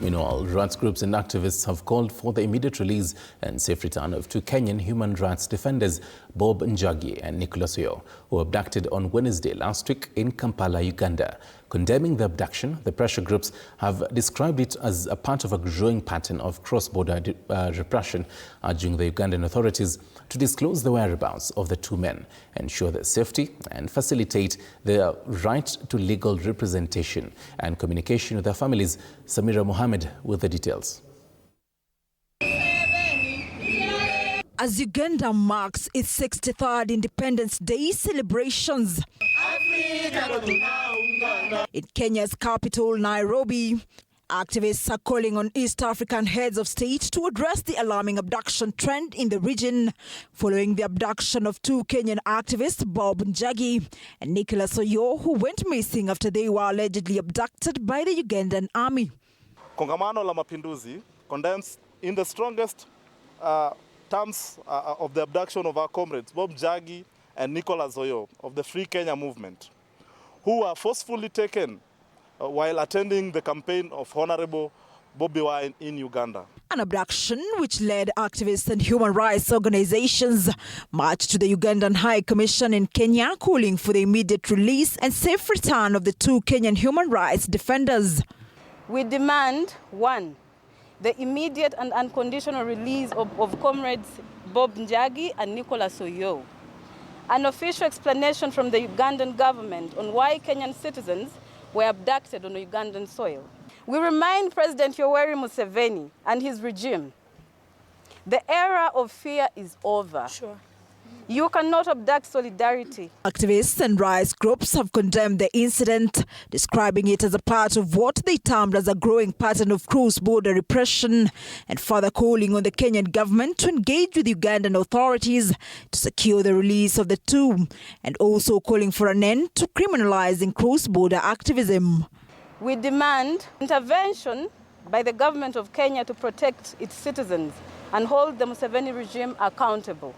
Meanwhile, rights groups and activists have called for the immediate release and safe return of two Kenyan human rights defenders, Bob Njagi and Oyoo, who were abducted on Wednesday last week in Kampala, Uganda. Condemning the abduction, the pressure groups have described it as a part of a growing pattern of cross-border repression, urging the Ugandan authorities to disclose the whereabouts of the two men, ensure their safety and facilitate their right to legal representation and communication with their families. Samira Mohammed with the details. As Uganda marks its 63rd Independence Day celebrations, in Kenya's capital, Nairobi, activists are calling on East African heads of state to address the alarming abduction trend in the region, following the abduction of two Kenyan activists, Bob Njagi and Oyoo, who went missing after they were allegedly abducted by the Ugandan army. Kongamano la Mapinduzi condemns in the strongest terms of the abduction of our comrades, Bob Njagi and Oyoo of the Free Kenya movement, who were forcefully taken while attending the campaign of Honorable Bobi Wine in Uganda. An abduction which led activists and human rights organizations marched to the Ugandan High Commission in Kenya, calling for the immediate release and safe return of the two Kenyan human rights defenders. We demand, 1, the immediate and unconditional release of comrades Bob Njagi and Oyoo. An official explanation from the Ugandan government on why Kenyan citizens were abducted on Ugandan soil. We remind President Yoweri Museveni and his regime, the era of fear is over. Sure. You cannot abduct solidarity. Activists and rights groups have condemned the incident, describing it as a part of what they termed as a growing pattern of cross-border repression, and further calling on the Kenyan government to engage with Ugandan authorities to secure the release of the two, and also calling for an end to criminalizing cross-border activism. We demand intervention by the government of Kenya to protect its citizens and hold the Museveni regime accountable.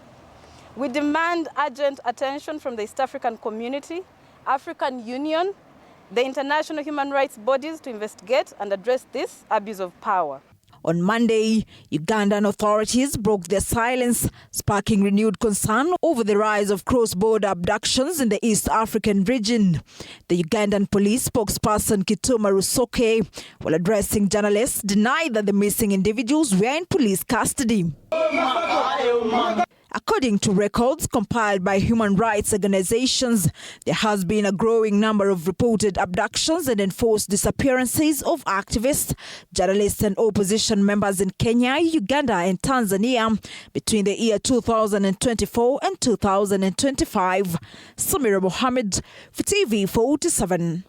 We demand urgent attention from the East African community, African Union, the international human rights bodies to investigate and address this abuse of power. On Monday, Ugandan authorities broke their silence, sparking renewed concern over the rise of cross-border abductions in the East African region. The Ugandan police spokesperson Kituma Rusoke, while addressing journalists, denied that the missing individuals were in police custody. According to records compiled by human rights organizations, there has been a growing number of reported abductions and enforced disappearances of activists, journalists and opposition members in Kenya, Uganda and Tanzania between the year 2024 and 2025. Samira Mohammed for TV 47.